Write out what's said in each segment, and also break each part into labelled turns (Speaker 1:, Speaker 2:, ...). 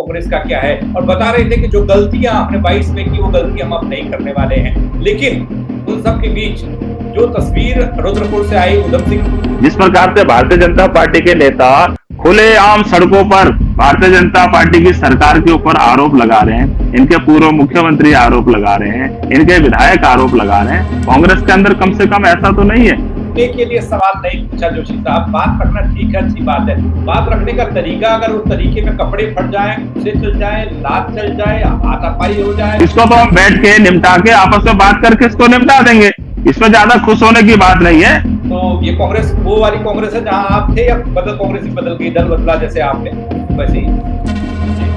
Speaker 1: कांग्रेस का क्या है और बता रहे थे कि जो गलतियां आपने 22 में की वो गलती हम अब नहीं करने वाले हैं। लेकिन उन सब के बीच जो तस्वीर रुद्रपुर से आई उधम सिंह,
Speaker 2: जिस प्रकार से भारतीय जनता पार्टी के नेता खुलेआम सड़कों पर भारतीय जनता पार्टी की सरकार के ऊपर आरोप लगा रहे हैं, इनके पूर्व मुख्यमंत्री आरोप लगा रहे हैं, इनके विधायक आरोप लगा रहे हैं, कांग्रेस के अंदर कम से कम ऐसा तो नहीं है।
Speaker 1: के लिए सवाल नहीं पूछा जोशी साहब। बात रखना ठीक है, अच्छी बात है। बात रखने का तरीका अगर उस तरीके में कपड़े फट जाए, गुस्से चल जाए, लात चल जाए, हाथापाई हो जाए,
Speaker 2: इसको तो हम बैठ के निपटा के आपस में बात करके इसको निपटा देंगे, इसमें ज्यादा खुश होने की बात नहीं है।
Speaker 1: तो ये कांग्रेस वो वाली कांग्रेस है जहां आप थे या बदल कांग्रेस ही बदल गई, दल बदला जैसे आपने वैसे ही?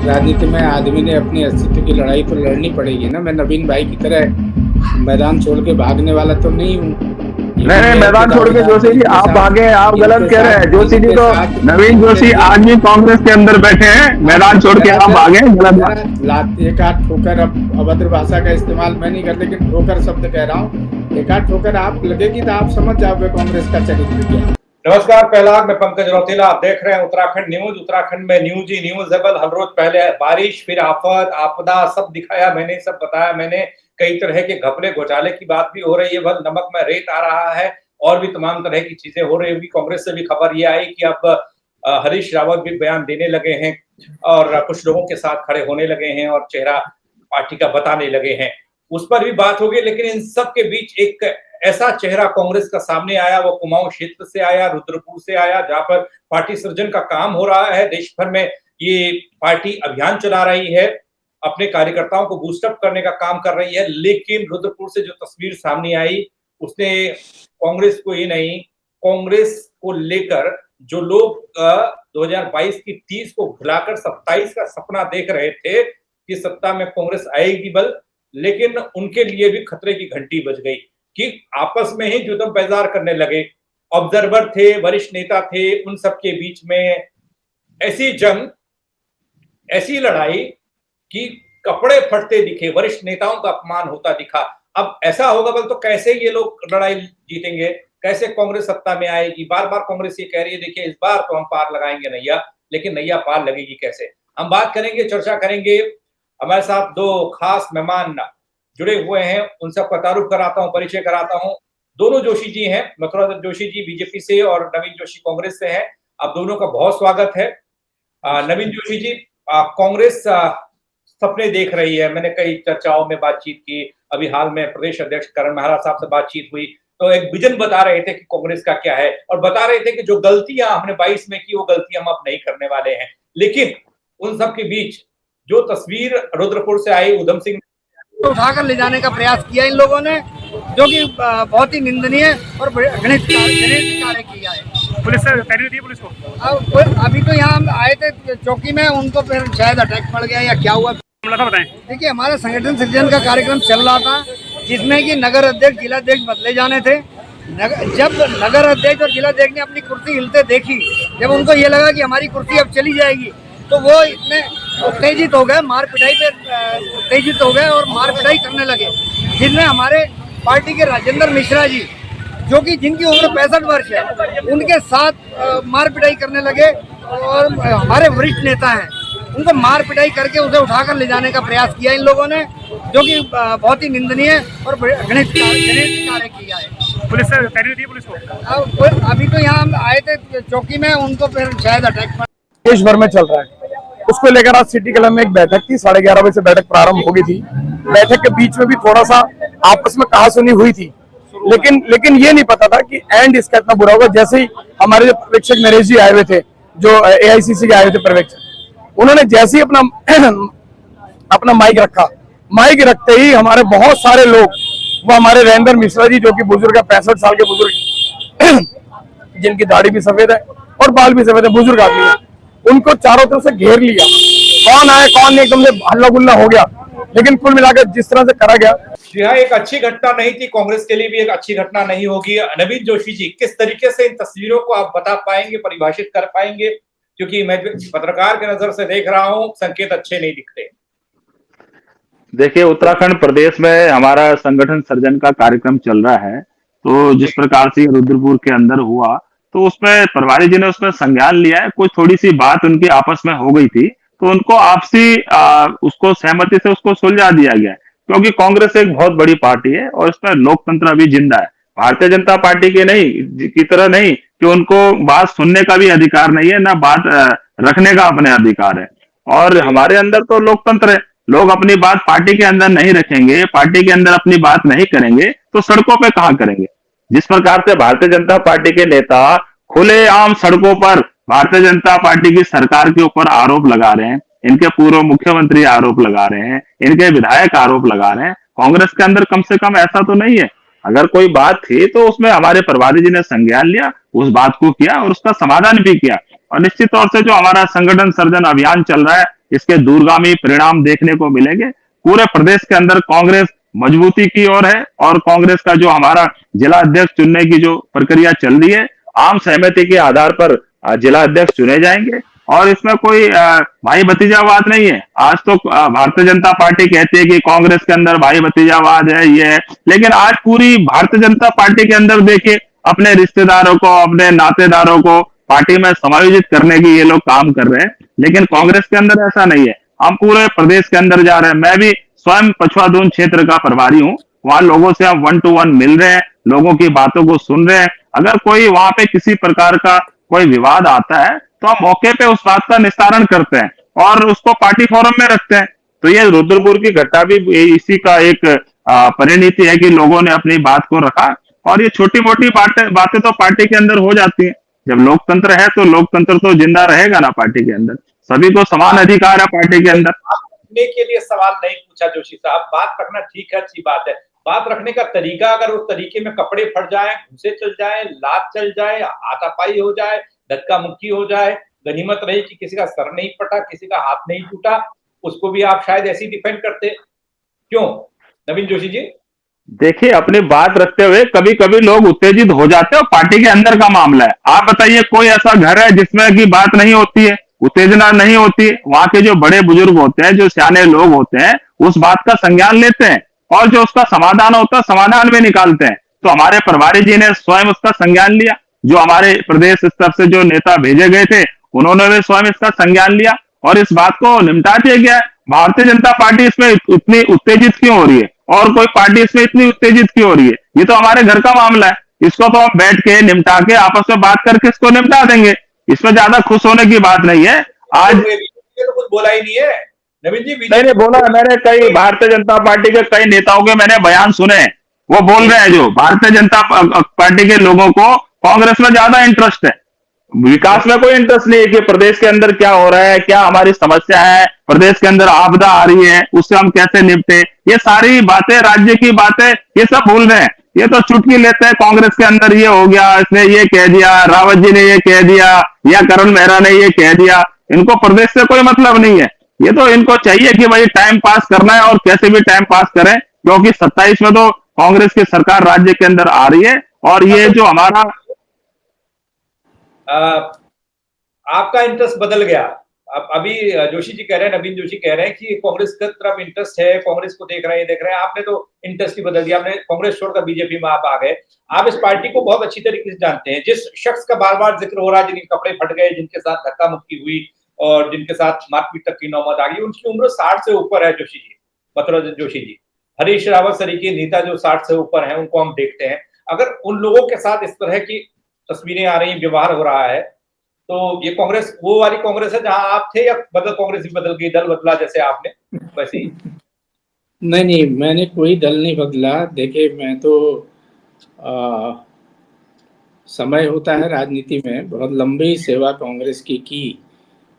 Speaker 3: राजनीति में आदमी ने अपनी अस्तित्व की लड़ाई तो लड़नी पड़ेगी ना। मैं नवीन भाई की तरह मैदान छोड़ के भागने वाला तो नहीं हूँ।
Speaker 2: नहीं, मैदान छोड़ के जोशी जी आप भागे, आप गलत कह रहे हैं। जोशी जी तो नवीन जोशी आज भी कांग्रेस के अंदर बैठे हैं, मैदान छोड़ के आप भागे, गलत।
Speaker 3: लात एक आध ठोकर, अब अभद्र भाषा का इस्तेमाल मैं नहीं कर, लेकिन ठोकर शब्द कह रहा हूँ। एक आध ठोकर आप लगेगी तो आप समझ जाओगे कांग्रेस का चरित्र क्या है।
Speaker 1: नमस्कार, पहला मैं पंकज रौतेला, आप देख रहे हैं उत्तराखंड न्यूज। उत्तराखंड में न्यूज ही न्यूज है। हर रोज पहले बारिश, फिर आफत, आपदा, सब दिखाया मैंने, सब बताया मैंने। कई तरह के घपले घोटाले की बात भी हो रही है, बस नमक में रेत आ रहा है और भी तमाम तरह की चीजें हो रही होगी। कांग्रेस से भी खबर ये आई कि अब हरीश रावत भी बयान देने लगे हैं और कुछ लोगों के साथ खड़े होने लगे हैं और चेहरा पार्टी का बताने लगे हैं, उस पर भी बात होगी। लेकिन इन सब के बीच एक ऐसा चेहरा कांग्रेस का सामने आया, वो कुमाऊं क्षेत्र से आया, रुद्रपुर से आया, जहां पर पार्टी सृजन का काम हो रहा है। देश भर में ये पार्टी अभियान चला रही है, अपने कार्यकर्ताओं को बूस्टअप करने का काम कर रही है। लेकिन रुद्रपुर से जो तस्वीर सामने आई उसने कांग्रेस को ही नहीं, कांग्रेस को लेकर जो लोग 2022 की 30 को भुलाकर 27 का सपना देख रहे थे कि सत्ता में कांग्रेस आएगी बल, लेकिन उनके लिए भी खतरे की घंटी बज गई कि आपस में ही जुदम पैजार करने लगे। ऑब्जर्वर थे, वरिष्ठ नेता थे, उन सबके बीच में ऐसी जंग, ऐसी लड़ाई कि कपड़े फटते दिखे, वरिष्ठ नेताओं का अपमान होता दिखा। अब ऐसा होगा बल तो कैसे ये लोग लड़ाई जीतेंगे, कैसे कांग्रेस सत्ता में आएगी? बार बार कांग्रेस ये कह रही है देखिए इस बार तो हम पार लगाएंगे नैया, लेकिन नैया पार लगेगी कैसे? हम बात करेंगे, चर्चा करेंगे। हमारे साथ दो खास मेहमान जुड़े हुए हैं, उन सबका तारुफ कराता हूं, परिचय कराता हूं। दोनों जोशी जी हैं, मथुरा दत्त जोशी जी बीजेपी से और नवीन जोशी कांग्रेस से हैं। आप दोनों का बहुत स्वागत है। नवीन जोशी जी, कांग्रेस सपने देख रही है, मैंने कई चर्चाओं में बातचीत की, अभी हाल में प्रदेश अध्यक्ष करण महाराज साहब से बातचीत हुई तो एक विजन बता रहे थे कि कांग्रेस का क्या है और बता रहे थे कि जो गलतियां हमने 22 में की वो गलतियां हम अब नहीं करने वाले हैं। लेकिन उन सब के बीच जो तस्वीर रुद्रपुर से आई उधम सिंह
Speaker 4: तो उठाकर ले जाने का प्रयास किया इन लोगों ने, जो कि बहुत ही निंदनीय और घृणित कार्य किया है।
Speaker 5: पुलिस से पैरवी दी पुलिस को।
Speaker 4: अभी तो यहाँ हम आए थे चौकी में, उनको फिर शायद अटैक पड़ गया या क्या हुआ
Speaker 5: बताएं।
Speaker 4: देखिए, हमारा संगठन सृजन का कार्यक्रम चल रहा था जिसमें कि नगर अध्यक्ष, जिला अध्यक्ष बदले जाने थे। जब नगर अध्यक्ष और जिला अध्यक्ष ने अपनी कुर्सी हिलते देखी, जब उनको ये लगा कि हमारी कुर्सी अब चली जाएगी, तो वो इतने उत्तेजित हो गए, मार पिटाई पे उत्तेजित हो गए और मार पिटाई करने लगे, जिसमें हमारे पार्टी के राजेंद्र मिश्रा जी, जो कि जिनकी उम्र 65 वर्ष है, उनके साथ मार पिटाई करने लगे और हमारे वरिष्ठ नेता हैं उनको मार पिटाई करके उसे उठाकर ले जाने का प्रयास किया इन लोगों ने, जो कि बहुत ही निंदनीय और घृणित कार्य किया है।
Speaker 5: पुलिस से पैरवी दी पुलिस को।
Speaker 4: अभी तो यहाँ हम आए थे चौकी में, उनको फिर शायद अटैक
Speaker 6: देश भर में चल रहा है, उसको लेकर आज सिटी क्लब में एक बैठक थी। 11:30 बजे से बैठक प्रारंभ हो गई थी। बैठक के बीच में भी थोड़ा सा आपस में कहासुनी हुई थी, लेकिन ये नहीं पता था कि एंड इसका इतना बुरा होगा। जैसे ही हमारे जो पर्यवेक्षक नरेश जी आए हुए थे, जो AICC के आए हुए थे पर्यवेक्षक, उन्होंने जैसे ही अपना माइक रखा, माइक रखते ही हमारे बहुत सारे लोग, वो हमारे राजेंद्र मिश्रा जी जो कि बुजुर्ग है, 65 साल के बुजुर्ग, जिनकी दाढ़ी भी सफेद है और बाल भी सफेद है, बुजुर्ग आदमी है, उनको चारों तरफ से घेर लिया। कौन आए कौन नहीं, एकदम से हल्ला गुल्ला हो गया। लेकिन कुल मिलाकर जिस तरह से करा गया,
Speaker 1: यह एक अच्छी घटना नहीं थी, कांग्रेस के लिए भी एक अच्छी घटना नहीं होगी। नवीन जोशी जी, किस तरीके से इन तस्वीरों को आप बता पाएंगे, परिभाषित कर पाएंगे? क्योंकि मैं पत्रकार के नजर से देख रहा हूं, संकेत अच्छे नहीं दिखते।
Speaker 2: देखिए, उत्तराखंड प्रदेश में हमारा संगठन सर्जन का कार्यक्रम चल रहा है, तो जिस प्रकार से रुद्रपुर के अंदर हुआ, तो उसमें प्रभारी जी ने उसमें संज्ञान लिया है। कुछ थोड़ी सी बात उनकी आपस में हो गई थी, तो उनको आपसी उसको सहमति से उसको सुलझा दिया गया है। क्योंकि कांग्रेस एक बहुत बड़ी पार्टी है और इसमें लोकतंत्र अभी जिंदा है। भारतीय जनता पार्टी के नहीं की तरह नहीं कि उनको बात सुनने का भी अधिकार नहीं है, ना बात रखने का अपने अधिकार है। और हमारे अंदर तो लोकतंत्र है, लोग अपनी बात पार्टी के अंदर नहीं रखेंगे, पार्टी के अंदर अपनी बात नहीं करेंगे तो सड़कों पे कहाँ करेंगे। जिस प्रकार से भारतीय जनता पार्टी के नेता खुलेआम सड़कों पर भारतीय जनता पार्टी की सरकार के ऊपर आरोप लगा रहे हैं, इनके पूर्व मुख्यमंत्री आरोप लगा रहे हैं, इनके विधायक आरोप लगा रहे हैं, कांग्रेस के अंदर कम से कम ऐसा तो नहीं है। अगर कोई बात थी तो उसमें हमारे प्रभारी जी ने संज्ञान लिया, उस बात को किया और उसका समाधान भी किया। और निश्चित तौर से जो हमारा संगठन सर्जन अभियान चल रहा है, इसके दूरगामी परिणाम देखने को मिलेंगे। पूरे प्रदेश के अंदर कांग्रेस मजबूती की ओर है और कांग्रेस का जो हमारा जिला अध्यक्ष चुनने की जो प्रक्रिया चल रही है, आम सहमति के आधार पर जिला अध्यक्ष चुने जाएंगे। और इसमें कोई भाई भतीजावाद नहीं है। आज तो भारतीय जनता पार्टी कहती है कि कांग्रेस के अंदर भाई भतीजावाद है, ये है, लेकिन आज पूरी भारतीय जनता पार्टी के अंदर देखिए अपने रिश्तेदारों को, अपने नातेदारों को पार्टी में समायोजित करने की ये लोग काम कर रहे हैं। लेकिन कांग्रेस के अंदर ऐसा नहीं है। हम पूरे प्रदेश के अंदर जा रहे हैं। मैं भी स्वयं पछुआ दून क्षेत्र का प्रभारी हूँ। वहां लोगों से हम 1 to 1 मिल रहे हैं, लोगों की बातों को सुन रहे हैं। अगर कोई वहां पे किसी प्रकार का कोई विवाद आता है तो हम मौके पे उस बात का निस्तारण करते हैं और उसको पार्टी फोरम में रखते हैं। तो ये रुद्रपुर की घटना भी इसी का एक परिणति है कि लोगों ने अपनी बात को रखा। और ये छोटी मोटी बातें तो पार्टी के अंदर हो जाती हैं। जब लोकतंत्र है तो लोकतंत्र तो जिंदा रहेगा ना पार्टी के अंदर। सभी को समान अधिकार है पार्टी के अंदर।
Speaker 1: रखने के लिए सवाल नहीं पूछा जोशी साहब, बात रखना ठीक है, अच्छी बात है। बात रखने का तरीका, अगर उस तरीके में कपड़े फट जाए, घुसे चल जाए, लात चल जाए, हाथापाई हो जाए, धक्का मुक्की हो जाए, गनीमत रही कि किसी का सर नहीं फटा, किसी का हाथ नहीं टूटा, उसको भी आप शायद ऐसी डिफेंड करते। क्यों नवीन जोशी जी?
Speaker 2: देखिए, अपनी बात रखते हुए कभी कभी लोग उत्तेजित हो जाते हैं और पार्टी के अंदर का मामला है। आप बताइए कोई ऐसा घर है जिसमें की बात नहीं होती है, उत्तेजना नहीं होती। वहां के जो बड़े बुजुर्ग होते हैं, जो सियाने लोग होते हैं, उस बात का संज्ञान लेते हैं और जो उसका समाधान होता है समाधान भी निकालते हैं। तो हमारे प्रभारी जी ने स्वयं उसका संज्ञान लिया। जो हमारे प्रदेश स्तर से जो नेता भेजे गए थे उन्होंने भी स्वयं इसका संज्ञान लिया और इस बात को निपटा दिया गया। भारतीय जनता पार्टी इसमें इतनी उत्तेजित क्यों हो रही है और कोई पार्टी इसमें इतनी उत्तेजित क्यों हो रही है? ये तो हमारे घर का मामला है। इसको तो हम बैठ के निपटा के आपस में बात करके इसको निपटा देंगे। इसमें ज्यादा खुश होने की बात नहीं है। आज
Speaker 1: तो कुछ बोला ही नहीं है नवीन जी।
Speaker 2: नहीं बोला। मैंने कई भारतीय जनता पार्टी के कई नेताओं के मैंने बयान सुने। वो बोल रहे हैं जो भारतीय जनता पार्टी के लोगों को कांग्रेस में ज्यादा इंटरेस्ट है, विकास में कोई इंटरेस्ट नहीं है कि प्रदेश के अंदर क्या हो रहा है, क्या हमारी समस्या है, प्रदेश के अंदर आपदा आ रही है उससे हम कैसे निपटे। ये सारी बातें, राज्य की बातें, ये सब भूल रहे हैं। ये तो चुटकी लेते हैं। कांग्रेस के अंदर ये हो गया, इसने ये कह दिया, रावत जी ने ये कह दिया या करण मेहरा ने ये कह दिया। इनको प्रदेश से कोई मतलब नहीं है। ये तो इनको चाहिए कि भाई टाइम पास करना है और कैसे भी टाइम पास करें, क्योंकि 27 में तो कांग्रेस की सरकार राज्य के अंदर आ रही है। और ये जो हमारा
Speaker 1: आपका इंटरेस्ट बदल गया। अभी जोशी जी कह रहे हैं, नवीन जोशी कह रहे हैं कि कांग्रेस की तरफ इंटरेस्ट है, कांग्रेस को देख रहे हैं। आपने तो इंटरेस्ट ही बदल दिया, आपने कांग्रेस छोड़कर बीजेपी में आप आ गए। आप इस पार्टी को बहुत अच्छी तरीके से जानते हैं। जिस शख्स का बार बार जिक्र हो रहा है, जिनके कपड़े फट गए, जिनके साथ धक्का मुक्की हुई और जिनके साथ मारपीट तक की नौबत आ गई, उनकी उम्र 60 से ऊपर है जोशी जी, मतलब जोशी जी। हरीश रावत सरीके नेता जो 60 से ऊपर है, उनको हम देखते हैं। अगर उन लोगों के साथ इस तरह की तस्वीरें आ रही, व्यवहार हो रहा है, तो ये कांग्रेस वो वाली कांग्रेस है जहां आप थे, या बदल कांग्रेस भी बदल गई, दल बदला जैसे आपने वैसे ही?
Speaker 3: नहीं, मैंने कोई दल नहीं बदला। देखिए, मैं तो समय होता है राजनीति में, बहुत लंबी सेवा कांग्रेस की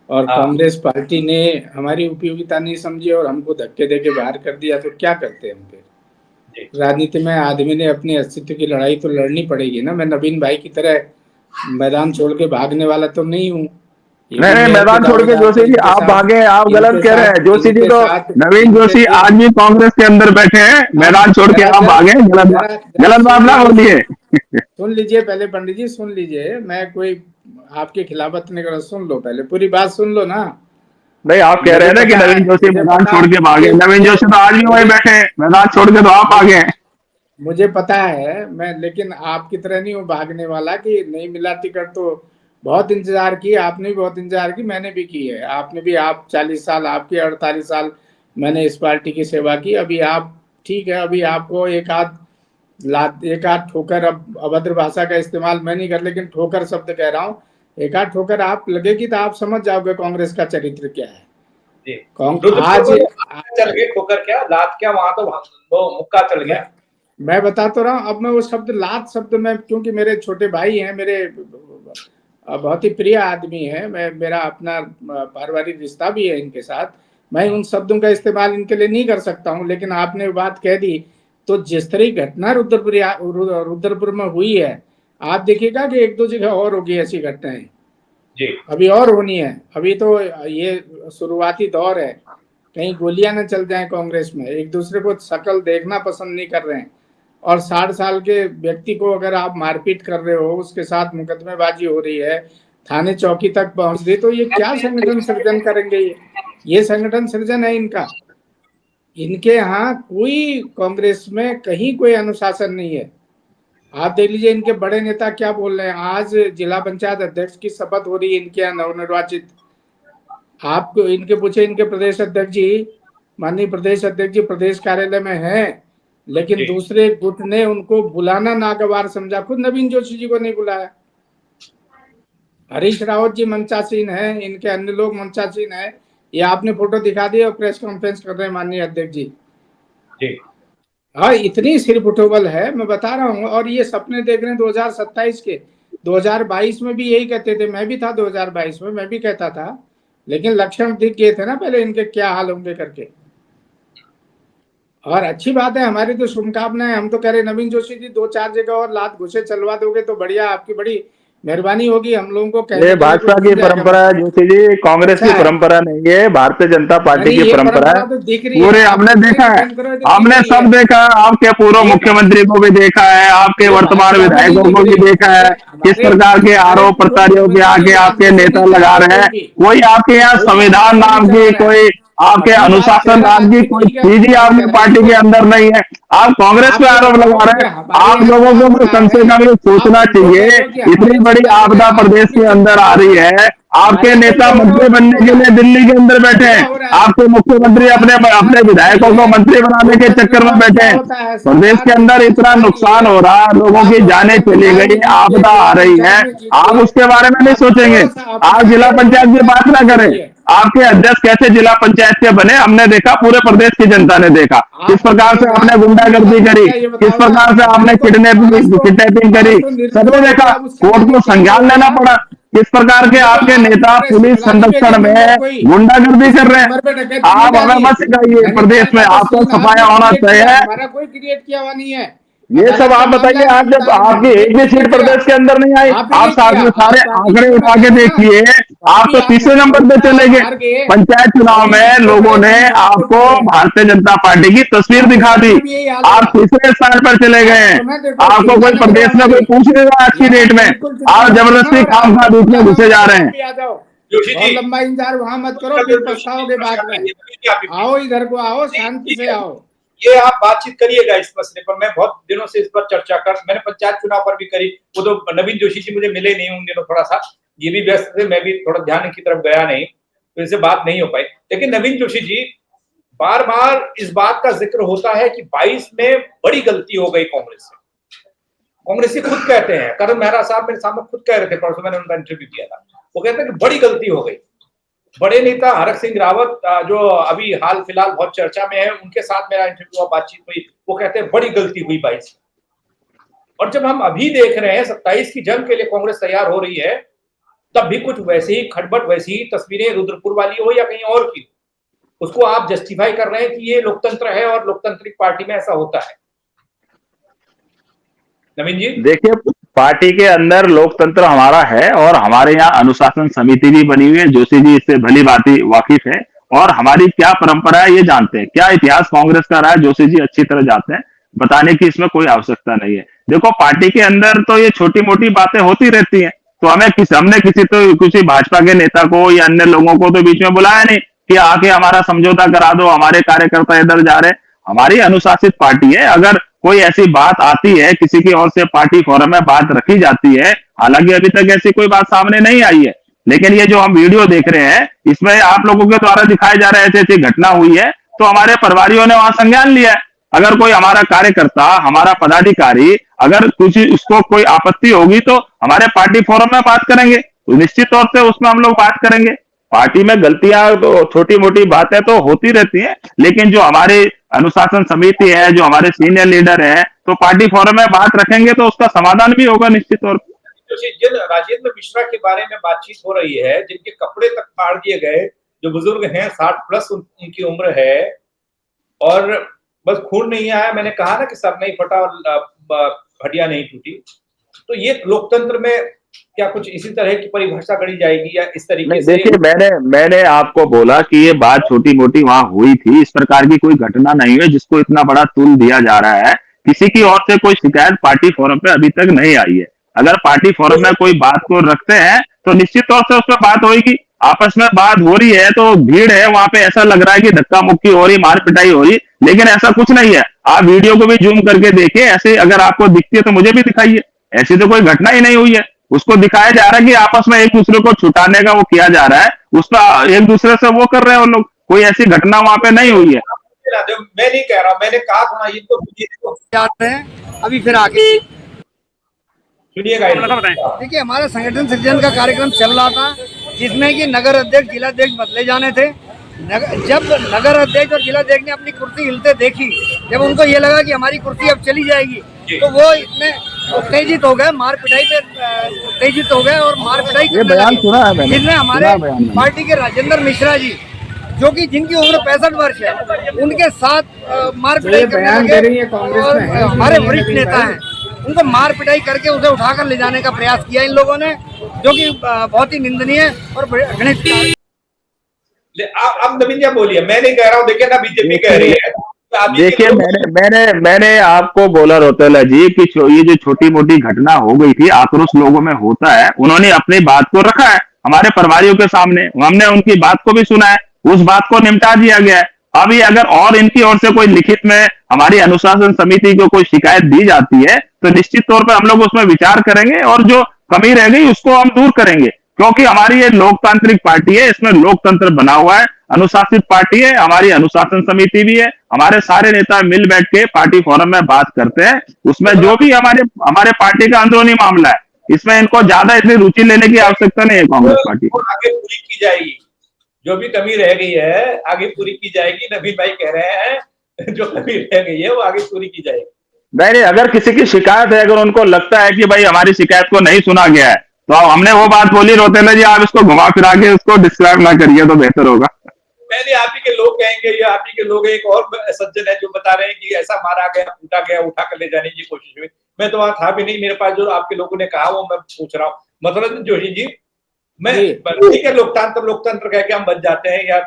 Speaker 3: और कांग्रेस पार्टी ने हमारी उपयोगिता नहीं समझी और हमको धक्के देके बाहर कर दिया, तो क्या करते हम फिर? राजनीति में आदमी ने अपने अस्तित्व की लड़ाई तो लड़नी पड़ेगी ना। मैं नवीन भाई की तरह मैदान छोड़ के भागने वाला तो नहीं हूँ।
Speaker 2: नहीं, मैदान छोड़ के जोशी जी आप भागे, आप गलत कह रहे हैं। जोशी जी तो, नवीन जोशी आज भी कांग्रेस के अंदर बैठे हैं, मैदान छोड़ के आप भागे, गलत बात ना बोलिए।
Speaker 3: सुन लीजिए पहले, पंडित जी सुन लीजिए। मैं कोई आपके खिलाफत नहीं कर रहा, सुन लो पहले, पूरी बात सुन लो ना।
Speaker 2: नहीं, आप कह रहे हैं ना कि नवीन जोशी मैदान छोड़ के भागे। नवीन जोशी तो आज भी वहीं बैठे, मैदान छोड़ के तो आप भागे।
Speaker 3: मुझे पता है, मैं लेकिन आपकी तरह नहीं हूँ भागने वाला कि नहीं मिला टिकट तो बहुत इंतजार की, आपने भी बहुत इंतजार की, मैंने भी की है। आपने भी, आप 40 साल, आपके 48 साल मैंने इस पार्टी की सेवा की। अभी आप ठीक है, अभी आपको एक आध ठोकर, अब अभद्र भाषा का इस्तेमाल मैं नहीं कर, लेकिन ठोकर शब्द कह रहा हूँ, एक आध ठोकर आप लगेगी तो आप समझ जाओगे कांग्रेस का चरित्र क्या है।
Speaker 1: जी।
Speaker 3: आज
Speaker 1: चल गए ठोकर क्या, लात क्या, वहां तो वो मुक्का चल गया।
Speaker 3: मैं बता तो रहा हूँ। अब मैं वो शब्द, लात शब्द में, क्योंकि मेरे छोटे भाई हैं, मेरे बहुत ही प्रिय आदमी है, मेरा अपना पारिवारिक रिश्ता भी है इनके साथ, मैं उन शब्दों का इस्तेमाल इनके लिए नहीं कर सकता हूँ। लेकिन आपने बात कह दी, तो जिस तरह की घटना रुद्रपुर में हुई है, आप देखिएगा कि एक दो जगह और होगी ऐसी घटनाएं,
Speaker 1: जी।
Speaker 3: अभी और होनी है। अभी तो ये शुरुआती दौर है, कहीं गोलियां न चल जाएं कांग्रेस में, एक दूसरे को शक्ल देखना पसंद नहीं कर रहे हैं। और 60 साल के व्यक्ति को अगर आप मारपीट कर रहे हो, उसके साथ मुकदमेबाजी हो रही है, थाने चौकी तक पहुंच गई, तो ये क्या संगठन सृजन करेंगे? ये संगठन सृजन है इनका। इनके यहाँ कोई, कांग्रेस में कहीं कोई अनुशासन नहीं है। आप देख लीजिए इनके बड़े नेता क्या बोल रहे हैं। आज जिला पंचायत अध्यक्ष की शपथ हो रही है इनके यहाँ, नवनिर्वाचित। आपको इनके पूछे, इनके प्रदेश अध्यक्ष जी, माननीय प्रदेश अध्यक्ष जी प्रदेश कार्यालय में हैं, लेकिन दूसरे गुट ने उनको बुलाना नागवार समझा, खुद नवीन जोशी जी को नहीं बुलाया। हरीश रावत जी मंचासीन है, इनके अन्य लोग मंचासीन है। ये आपने फोटो दिखा दी और प्रेस कॉन्फ्रेंस कर रहे हैं माननीय अध्यक्ष जी। हाँ, इतनी सिर्फ उठोबल है, मैं बता रहा हूँ। और ये सपने देख रहे हैं 2027 के। 2022 में भी यही कहते थे, मैं भी था 2022 में, मैं भी कहता था, लेकिन लक्षण दिख गए थे ना पहले इनके क्या हाल होंगे करके। और अच्छी बात है, हमारी तो शुभकामनाएं। हम तो कह रहे नवीन जोशी जी 2-4 जगह और लात घुसे चलवा दोगे तो बढ़िया, आपकी बड़ी मेहरबानी होगी। हम लोगों को कहने
Speaker 2: ये भाजपा की परंपरा है जोशी जी, कांग्रेस की परंपरा नहीं है, भारतीय जनता पार्टी की परंपरा है। पूरे हमने देखा है, हमने सब देखा है, आपके पूर्व मुख्यमंत्री को भी देखा है, आपके वर्तमान विधायकों को भी देखा है, किस प्रकार के आरोप प्रत्यारोप के आगे आपके नेता लगा रहे हैं। कोई आपके यहाँ संविधान नाम की, कोई आपके अनुशासन नाम की कोई चीज ही आपकी पार्टी के अंदर नहीं है। आप कांग्रेस पे आरोप लगा रहे हैं। आप लोगों को कम से कम ये सोचना चाहिए, इतनी बड़ी आपदा प्रदेश के अंदर आ रही है, आपके नेता मंत्री बनने के लिए दिल्ली के अंदर बैठे हैं, आपके मुख्यमंत्री अपने विधायकों को मंत्री बनाने के चक्कर में बैठे हैं। प्रदेश के अंदर इतना नुकसान हो रहा है, लोगों की जानें चली गई, आपदा आ रही है, आप उसके बारे में नहीं सोचेंगे। आप जिला पंचायत की बात ना करें, आपके अध्यक्ष कैसे जिला पंचायत के बने हमने देखा, पूरे प्रदेश की जनता ने देखा। किस प्रकार से आपने गुंडागर्दी करी, किस प्रकार से आपने किडनैपिंग करी, सबने देखा। कोर्ट को संज्ञान लेना पड़ा। किस प्रकार के आपके नेता पुलिस संरक्षण में गुंडागर्दी कर रहे हैं। आप हमें मत सिखाइए, प्रदेश में आपको सफाया होना चाहिए।
Speaker 3: हमारा कोई क्रिएट किया हुआ नहीं है।
Speaker 2: ये सब आप बताइए, आप जब आपकी एक भी सीट प्रदेश के अंदर नहीं आई, आप सारे आंकड़े उठा के देखिए, आप तो तीसरे नंबर पे चले गए। पंचायत चुनाव में लोगों ने आपको भारतीय जनता पार्टी की तस्वीर दिखा दी, आप तीसरे स्थान पर चले गए। आपको कोई प्रदेश में कोई पूछ नहीं रहा आज की डेट में, आप जबरदस्ती खाम खा बीच में घुसे जा रहे हैं।
Speaker 3: बहुत लंबा इंतजार वहां मत करो, फिर पछताओगे बाद में। आओ इधर को आओ, शांति से आओ।
Speaker 1: ये आप बातचीत करिएगा इस मसले पर। मैं बहुत दिनों से इस पर चर्चा मैंने पंचायत चुनाव पर भी करी। वो तो नवीन जोशी जी मुझे मिले नहीं उन दिनों, थोड़ा सा ये भी व्यस्त थे, मैं भी थोड़ा ध्यान की तरफ गया नहीं, तो इनसे बात नहीं हो पाई। लेकिन नवीन जोशी जी, बार बार इस बात का जिक्र होता है कि 22 में बड़ी गलती हो गई कांग्रेस से। कांग्रेसी खुद कहते हैं, करण मेहरा साहब मेरे सामने खुद कह रहे थे, परसों मैंने उनका इंटरव्यू किया था, वो कहते हैं कि बड़ी गलती हो गई। बड़े नेता हरक सिंह रावत, जो अभी हाल फिलहाल बहुत चर्चा में है, उनके साथ मेरा इंटरव्यू हुआ, बातचीत हुई, वो कहते हैं बड़ी गलती हुई 22 में। और जब हम अभी देख रहे हैं 27 की जंग के लिए कांग्रेस तैयार हो रही है, तब भी कुछ वैसे ही खटबट, वैसी ही तस्वीरें रुद्रपुर वाली हो या कहीं और की, उसको आप जस्टिफाई कर रहे हैं कि ये लोकतंत्र है और लोकतांत्रिक पार्टी में ऐसा होता है। नवीन जी
Speaker 2: देखिए, पार्टी के अंदर लोकतंत्र हमारा है और हमारे यहाँ अनुशासन समिति भी बनी हुई है। जोशी जी इससे भली भांति वाकिफ है और हमारी क्या परंपरा है ये जानते हैं, क्या इतिहास कांग्रेस का रहा है जोशी जी अच्छी तरह जानते हैं, बताने की इसमें कोई आवश्यकता नहीं है। देखो, पार्टी के अंदर तो ये छोटी मोटी बातें होती रहती हैं, तो हमने किसी भाजपा के नेता को या अन्य लोगों को तो बीच में बुलाया नहीं कि आके हमारा समझौता करा दो, हमारे कार्यकर्ता इधर जा रहे। हमारी अनुशासित पार्टी है, अगर कोई ऐसी बात आती है, किसी की ओर से पार्टी फोरम में बात रखी जाती है, हालांकि अभी तक ऐसी कोई बात सामने नहीं आई है, लेकिन ये जो हम वीडियो देख रहे हैं इसमें आप लोगों के द्वारा दिखाया जा रहा है ऐसी ऐसी घटना हुई है, तो हमारे प्रभारियों ने वहां संज्ञान लिया है। अगर कोई हमारा कार्यकर्ता, हमारा पदाधिकारी, अगर कुछ उसको कोई आपत्ति होगी तो हमारे पार्टी फोरम में बात करेंगे, तो निश्चित तौर से उसमें हम लोग बात करेंगे। पार्टी में गलतियां तो छोटी मोटी बातें तो होती रहती हैं, लेकिन जो हमारी अनुशासन समिति है, जो हमारे सीनियर लीडर है, तो पार्टी फोरम में बात रखेंगे तो उसका समाधान भी होगा निश्चित तौर पर।
Speaker 1: जिन राजेंद्र मिश्रा के बारे में बातचीत हो रही है, जिनके कपड़े तक फाड़ दिए गए, जो बुजुर्ग हैं 60 प्लस उनकी उम्र है और बस खून नहीं आया, मैंने कहा ना कि सर नहीं फटा और हड्डियां नहीं टूटी, तो ये लोकतंत्र में क्या कुछ इसी तरह की परिभाषा गढ़ी जाएगी या इस तरीके से?
Speaker 2: देखिए, मैंने आपको बोला कि ये बात छोटी मोटी वहां हुई थी, इस प्रकार की कोई घटना नहीं है जिसको इतना बड़ा तुल दिया जा रहा है। किसी की ओर से कोई शिकायत पार्टी फोरम पे अभी तक नहीं आई है। अगर पार्टी फोरम में कोई बात को रखते हैं तो निश्चित तौर से उस पर बात होगी। आपस में बात हो रही है तो भीड़ है वहां पे, ऐसा लग रहा है कि धक्का मुक्की हो रही, मार पिटाई हो रही, लेकिन ऐसा कुछ नहीं है। आप वीडियो को भी जूम करके देखिए, ऐसे अगर आपको दिखती है तो मुझे भी दिखाइए। ऐसी तो कोई घटना ही नहीं हुई है। उसको दिखाया जा रहा है कि आपस में एक दूसरे को छुटाने का वो किया जा रहा है, उसका एक दूसरे से वो कर रहे हैं वो लोग। कोई ऐसी घटना वहां पे नहीं हुई है।
Speaker 1: मैं नहीं कह रहा, मैंने कहा था ये तो
Speaker 4: जाते हैं अभी फिर आगे
Speaker 1: सुनिएगा।
Speaker 4: देखिए, हमारा संगठन सृजन का कार्यक्रम चल रहा था जिसमें कि नगर अध्यक्ष जिला अध्यक्ष बदले जाने थे। जब नगर अध्यक्ष और जिला अध्यक्ष ने अपनी कुर्सी हिलते देखी, जब उनको ये लगा कि हमारी कुर्सी अब चली जाएगी, तो वो इतने उत्तेजित हो गए, मार पिटाई पे उत्तेजित हो गए और मार पिटाई करने लगे, जिसमें हमारे पार्टी के राजेंद्र मिश्रा जी, जो कि जिनकी उम्र 65 वर्ष है, उनके साथ मार पिटाई करने लगे और हमारे वरिष्ठ नेता हैं उनको मार पिटाई करके उसे उठाकर ले जाने का प्रयास किया इन लोगों ने, जो कि बहुत ही निंदनीय और घृणित।
Speaker 1: अब नवीन जी बोलिए, मैं नहीं कह रहा हूँ, देखिए ना बीजेपी कह रही है।
Speaker 2: देखिए, मैंने आपको बोला रोतेला जी कि ये जो छोटी मोटी घटना हो गई थी, आक्रोश लोगों में होता है, उन्होंने अपनी बात को रखा है हमारे प्रभारियों के सामने, हमने उनकी बात को भी सुना है, उस बात को निपटा दिया गया है। अभी अगर और इनकी ओर से कोई लिखित में हमारी अनुशासन समिति को कोई शिकायत दी जाती है तो निश्चित तौर पर हम लोग उसमें विचार करेंगे और जो कमी रह गई उसको हम दूर करेंगे, क्योंकि हमारी ये लोकतांत्रिक पार्टी है, इसमें लोकतंत्र बना हुआ है, अनुशासित पार्टी है, हमारी अनुशासन समिति भी है, हमारे सारे नेता मिल बैठ के पार्टी फोरम में बात करते हैं, उसमें जो भी हमारे पार्टी का अंदरूनी मामला है, इसमें इनको ज्यादा इतनी रुचि लेने की आवश्यकता नहीं है। कांग्रेस पार्टी
Speaker 1: आगे पूरी की जाएगी, जो भी कमी रह गई है आगे पूरी की जाएगी। नवीन भाई कह रहे हैं जो कमी रह गई है वो आगे पूरी की जाएगी।
Speaker 2: नहीं, अगर किसी की शिकायत है, अगर उनको लगता है कि भाई हमारी शिकायत को नहीं सुना गया है, तो हमने वो बात बोली रोतेला जी, आप इसको घुमा फिरा के उसको डिस्क्राइब ना करिए तो बेहतर होगा।
Speaker 1: पहले आप ही के लोग कहेंगे या आप ही के लोग, एक और सज्जन है जो बता रहे हैं कि ऐसा मारा गया, कूटा गया, उठा कर ले जाने की कोशिश हुई। मैं तो वहां था भी नहीं, मेरे पास जो आपके लोगों ने कहा वो मैं पूछ रहा हूँ। मतलब जोशी जी, मैं ठीक है, लोकतंत्र कह के हम बच जाते हैं, या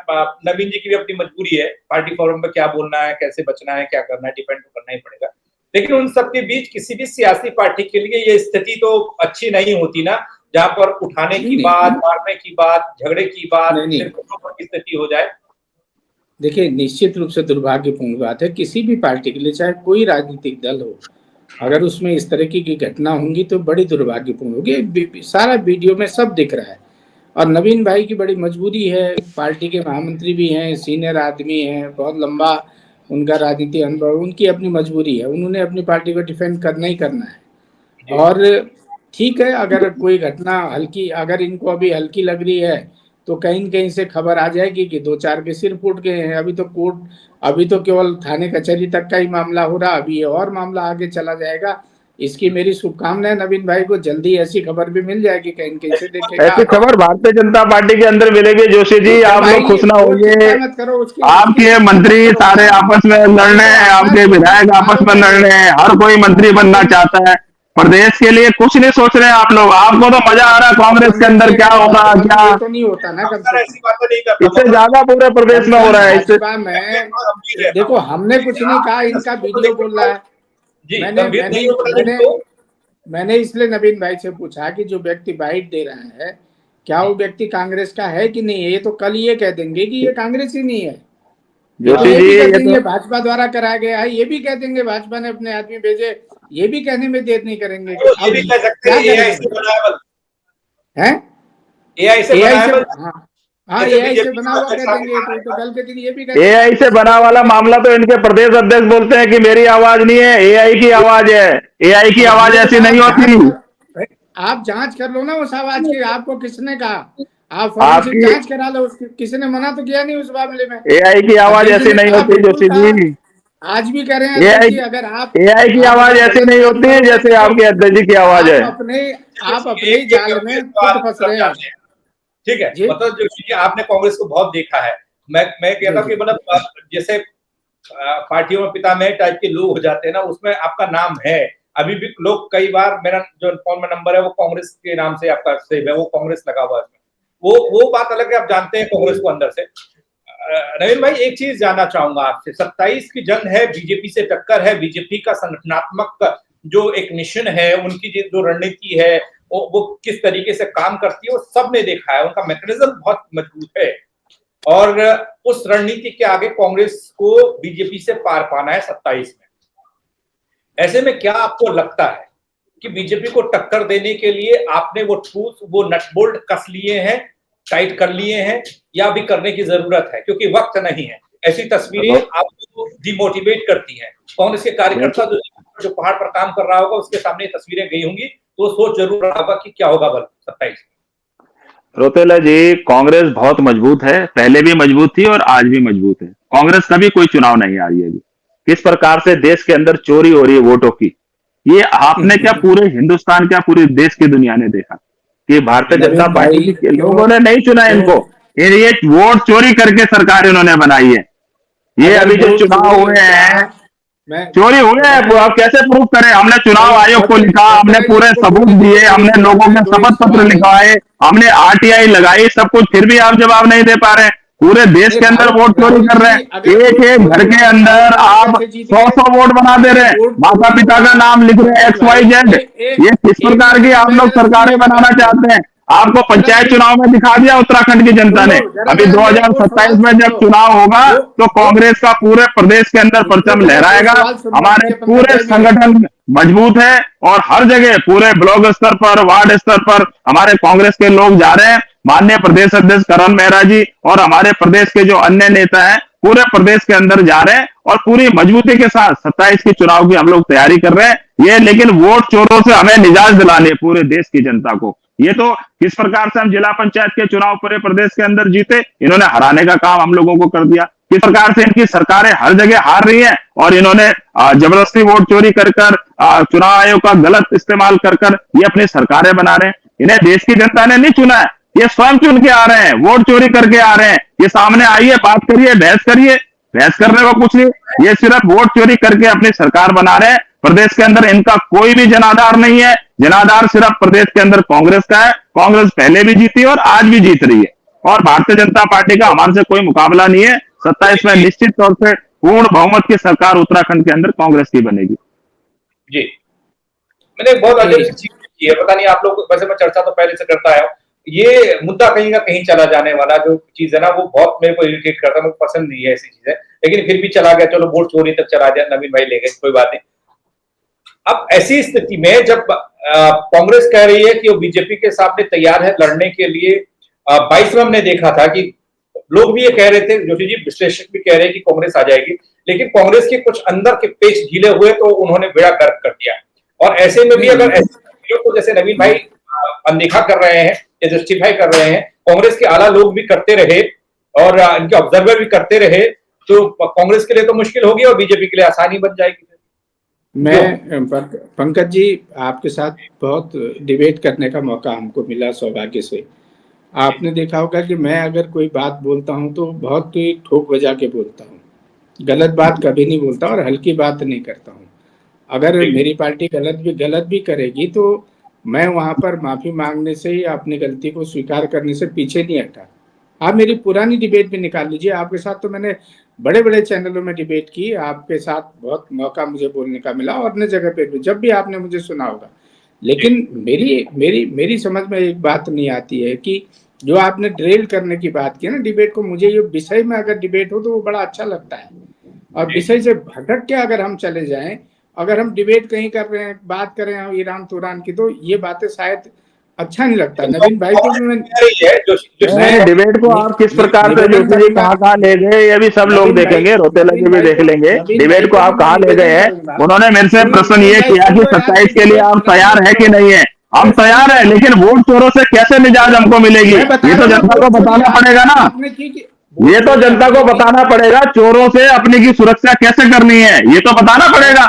Speaker 1: नवीन जी की भी अपनी मजबूरी है, पार्टी फोरम में क्या बोलना है, कैसे बचना है, क्या करना है, डिपेंड तो करना ही पड़ेगा। लेकिन उन सबके बीच किसी भी सियासी पार्टी के लिए ये स्थिति तो अच्छी नहीं होती ना, जहां पर उठाने की बात, मारने की बात, झगड़े की बात, की स्थिति हो जाए।
Speaker 3: देखिए, निश्चित रूप से दुर्भाग्यपूर्ण बात है किसी भी पार्टी के लिए, चाहे कोई राजनीतिक दल हो, अगर उसमें इस तरह की घटना होंगी तो बड़ी दुर्भाग्यपूर्ण होगी। सारा वीडियो में सब दिख रहा है और नवीन भाई की बड़ी मजबूरी है, पार्टी के महामंत्री भी हैं, सीनियर आदमी हैं, बहुत लंबा उनका राजनीतिक अनुभव, उनकी अपनी मजबूरी है, उन्होंने अपनी पार्टी को डिफेंड करना ही करना है। और ठीक है, अगर कोई घटना हल्की, अगर इनको अभी हल्की लग रही है तो कहीं न कहीं से खबर आ जाएगी कि 2-4 के सिर फूट गए हैं। अभी तो केवल थाने कचहरी तक का ही मामला हो रहा, अभी ये और मामला आगे चला जाएगा। इसकी मेरी शुभकामनाएं नवीन भाई को, जल्दी ऐसी खबर भी मिल जाएगी, कहीं कहीं से देखेगा।
Speaker 2: ऐसी खबर भारतीय जनता पार्टी के अंदर मिलेगी जोशी जी, आप लोग खुश ना होंगे। आपके मंत्री सारे आपस में लड़ रहे हैं, आपके विधायक आपस में लड़ रहे हैं, हर कोई मंत्री बनना चाहता है, प्रदेश के लिए कुछ नहीं सोच रहे हैं आप लोग। आपको तो मजा आ रहा है कांग्रेस के अंदर क्या होगा, क्या
Speaker 3: तो नहीं होता ना,
Speaker 2: इससे ज्यादा पूरे प्रदेश में हो रहा है।
Speaker 3: इससे देखो, हमने कुछ नहीं कहा, इनका वीडियो बोल रहा है। मैंने इसलिए नवीन भाई से पूछा कि जो व्यक्ति बाइट दे रहा है, क्या वो व्यक्ति कांग्रेस का है कि नहीं है? ये तो कल ये कह देंगे कि ये कांग्रेस ही नहीं है।
Speaker 2: जोशी
Speaker 3: ये
Speaker 2: जी
Speaker 3: भी कह
Speaker 2: ये
Speaker 3: देंगे
Speaker 2: तो
Speaker 3: भाजपा द्वारा कराया गया है, ये भी कह देंगे भाजपा ने अपने आदमी भेजे, ये भी कहने में देर नहीं करेंगे।
Speaker 1: तो ये
Speaker 3: अब
Speaker 1: भी कह सकते
Speaker 3: क्या
Speaker 1: हैं एआई
Speaker 3: करें
Speaker 1: से बनाया
Speaker 3: है?
Speaker 1: एआई से
Speaker 3: एआई से,
Speaker 1: बनाया
Speaker 3: हाँ
Speaker 1: जैसे
Speaker 3: एआई से
Speaker 1: बीजेपी
Speaker 3: बना
Speaker 1: का
Speaker 3: हुआ
Speaker 1: अध्यक्ष
Speaker 3: कह
Speaker 1: साहब ने
Speaker 3: देंगे,
Speaker 1: कहा
Speaker 3: तो
Speaker 1: है।
Speaker 3: कल के दिन ये भी कह देंगे
Speaker 2: एआई से बना वाला मामला तो इनके प्रदेश अध्यक्ष बोलते हैं कि मेरी आवाज नहीं है, एआई की आवाज है। एआई की आवाज
Speaker 3: ये तो
Speaker 2: ऐसी नहीं होती।
Speaker 3: आप जांच कर लो ना उस आवाज की, आपको किसने कहा? आप फॉरेंसिक
Speaker 2: आपकी
Speaker 3: जांच करा लो उसकी, किसी ने मना तो किया नहीं उस मामले में।
Speaker 2: एआई की आवाज
Speaker 3: अध्यक्ष जी
Speaker 2: ऐसी
Speaker 3: ने
Speaker 2: नहीं
Speaker 3: कहा,
Speaker 2: होती
Speaker 3: बिल्कुल
Speaker 2: जोशी
Speaker 3: कहा,
Speaker 2: जी।
Speaker 3: आज भी कह रहे हैं अध्यक्ष
Speaker 2: एआई
Speaker 3: जी, अगर आप
Speaker 2: एआई की आवाज
Speaker 3: अगर
Speaker 2: ऐसी
Speaker 3: गलत
Speaker 2: नहीं
Speaker 3: काम
Speaker 2: होती
Speaker 3: करोगे
Speaker 2: जैसे
Speaker 3: देखो,
Speaker 2: आपके अध्यक्ष जी की आवाज है।
Speaker 3: आप अपने ही जाल में खुद फंस रहे हैं।
Speaker 1: ठीक है,
Speaker 3: जी
Speaker 1: मतलब जोशी जी आपने कांग्रेस को बहुत देखा है। मैं कहता हूँ कि मतलब जैसे पार्टियों में पितामह टाइप के लोग हो जाते हैं ना, उसमें आपका नाम है। अभी भी लोग कई बार मेरा जो फोन में नंबर है वो कांग्रेस के नाम से आपका सेव है, वो कांग्रेस लगा हुआ है उसमें। वो बात अलग है, आप जानते हैं कांग्रेस को अंदर से। नवीन भाई एक चीज जानना चाहूंगा आपसे, 27 की जंग है, बीजेपी से टक्कर है, बीजेपी का संगठनात्मक जो एक मिशन है, उनकी जो रणनीति है वो किस तरीके से काम करती है वो सबने देखा है, उनका मैकेनिज्म बहुत मजबूत है। और उस रणनीति के आगे कांग्रेस को बीजेपी से पार पाना है 27 में। ऐसे में क्या आपको लगता है कि बीजेपी को टक्कर देने के लिए आपने वो ठूस वो नट बोल्ट कस लिए हैं, टाइट कर लिए हैं, या अभी करने की जरूरत है क्योंकि वक्त नहीं है? ऐसी तस्वीरें आपको डिमोटिवेट करती हैं। कांग्रेस के कार्यकर्ता जो पहाड़ पर काम कर रहा होगा उसके सामने तस्वीरें गई होंगी तो सोच जरूर रहा होगा कि क्या होगा बल 27।
Speaker 2: रोतेला जी, कांग्रेस बहुत मजबूत है, पहले भी मजबूत थी और आज भी मजबूत है। कांग्रेस कभी कोई चुनाव नहीं हारी है। किस प्रकार से देश के अंदर चोरी हो रही है वोटों की, ये आपने क्या पूरे हिंदुस्तान, क्या पूरे देश की दुनिया ने देखा कि भारतीय जनता
Speaker 3: नवीन भाई
Speaker 2: पार्टी के लोगों ने नहीं चुना इनको। ये वोट चोरी करके सरकार इन्होंने बनाई है। ये अभी जो चुनाव हुए हैं चोरी हुए हैं, आप कैसे प्रूफ करें? हमने चुनाव आयोग को लिखा, हमने पूरे सबूत दिए, हमने लोगों के शपथ पत्र लिखवाए, हमने आरटीआई लगाई, सब कुछ, फिर भी आप जवाब नहीं दे पा रहे। पूरे देश के अंदर वोट चोरी कर रहे हैं। एक एक घर के अंदर आप 100 वोट बना दे रहे हैं, माता पिता का नाम लिख रहे हैं XYZ। ये किस प्रकार की आप लोग सरकारें बनाना चाहते हैं? आपको पंचायत चुनाव में दिखा दिया उत्तराखंड की जनता ने। अभी 2027 में जब चुनाव होगा तो कांग्रेस का पूरे प्रदेश के अंदर परचम लहराएगा। हमारे पूरे संगठन मजबूत है और हर जगह पूरे ब्लॉक स्तर पर, वार्ड स्तर पर हमारे कांग्रेस के लोग जा रहे हैं। माननीय प्रदेश अध्यक्ष करण मेहरा जी और हमारे प्रदेश के जो अन्य नेता हैं पूरे प्रदेश के अंदर जा रहे हैं और पूरी मजबूती के साथ 27 के चुनाव की हम लोग तैयारी कर रहे हैं। ये लेकिन वोट चोरों से हमें निजात दिलानी है पूरे देश की जनता को। ये तो किस प्रकार से हम जिला पंचायत के चुनाव पूरे प्रदेश के अंदर जीते, इन्होंने हराने का काम हम लोगों को कर दिया। किस प्रकार से इनकी सरकारें हर जगह हार रही हैं और इन्होंने जबरदस्ती वोट चोरी कर चुनाव आयोग का गलत इस्तेमाल कर ये अपनी सरकारें बना रहे हैं। इन्हें देश की जनता ने नहीं चुना है, ये स्वयं चुन के आ रहे हैं, वोट चोरी करके आ रहे हैं। ये सामने आइए, बात करिए, बहस करिए, बहस करने को कुछ नहीं। ये सिर्फ वोट चोरी करके अपनी सरकार बना रहे हैं। प्रदेश के अंदर इनका कोई भी जनाधार नहीं है। जनाधार सिर्फ प्रदेश के अंदर कांग्रेस का है। कांग्रेस पहले भी जीती और आज भी जीत रही है और भारतीय जनता पार्टी का हमारे से कोई मुकाबला नहीं है। 27 में निश्चित तौर से पूर्ण बहुमत की सरकार उत्तराखंड के अंदर कांग्रेस की बनेगी।
Speaker 1: जी, मैंने बहुत अजीब सी चीज की है, पता नहीं आप लोग, वैसे मैं चर्चा तो पहले से करता है, ये मुद्दा कहीं ना कहीं चला जाने वाला जो चीज है ना, वो बहुत मेरे को इरिटेट करता है, मुझे पसंद नहीं है ऐसी चीजें, लेकिन फिर भी चला गया। चलो वोट चोरी तक चला गया, नवीन भाई ले गए, कोई बात नहीं। अब ऐसी स्थिति में जब कांग्रेस कह रही है कि वो बीजेपी के सामने तैयार है लड़ने के लिए, 22 में हमने देखा था कि लोग भी ये कह रहे थे, जोशी जी विश्लेषक भी कह रहे हैं कि कांग्रेस आ जाएगी, लेकिन कांग्रेस के कुछ अंदर के पेच ढीले हुए तो उन्होंने बेड़ा गर्क कर दिया। और ऐसे में भी अगर ऐसे को जैसे नवीन भाई अनदेखा कर रहे हैं या जस्टिफाई कर रहे हैं, कांग्रेस के आला लोग भी करते रहे और इनके ऑब्जर्वर भी करते रहे, तो कांग्रेस के लिए तो मुश्किल होगी और बीजेपी के लिए आसानी बन जाएगी।
Speaker 3: मैं पंकज जी आपके साथ बहुत डिबेट करने का मौका हमको मिला सौभाग्य से। आपने देखा होगा कि मैं अगर कोई बात बोलता हूं तो बहुत ही ठोक बजा के बोलता हूं, गलत बात कभी नहीं बोलता और हल्की बात नहीं करता हूं। अगर मेरी पार्टी गलत भी करेगी तो मैं वहां पर माफी मांगने से या अपनी गलती को स्वीकार करने से पीछे नहीं हटा। आप मेरी पुरानी डिबेट भी निकाल लीजिए, आपके साथ तो मैंने बड़े बड़े चैनलों में डिबेट की, आपके साथ बहुत मौका मुझे बोलने का मिला और अन्य जगह पे भी जब भी आपने मुझे सुना होगा। लेकिन मेरी समझ में एक बात नहीं आती है कि जो आपने ड्रिल करने की बात की ना डिबेट को, मुझे ये विषय में अगर डिबेट हो तो वो बड़ा अच्छा लगता है, और विषय से भटक के अगर हम चले जाएं, अगर हम डिबेट कहीं कर रहे हैं, बात कर रहे हैं ईरान तुरान की, तो ये बातें शायद अच्छा नहीं लगता। नवीन भाई को भी
Speaker 2: नहीं, डिबेट को आप किस प्रकार से जोशी जी कहाँ ले गए ये भी सब लोग देखेंगे, रोते लगे भी देख लेंगे। डिबेट को आप कहाँ ले गए हैं। उन्होंने मेरे से प्रश्न ये किया कि 27 के लिए आप तैयार है कि नहीं है। हम तैयार है, लेकिन वोट चोरों से कैसे निजात हमको मिलेगी ये तो जनता को बताना पड़ेगा ना। ये तो जनता को बताना पड़ेगा, चोरों से अपनी की सुरक्षा कैसे करनी है ये तो बताना पड़ेगा।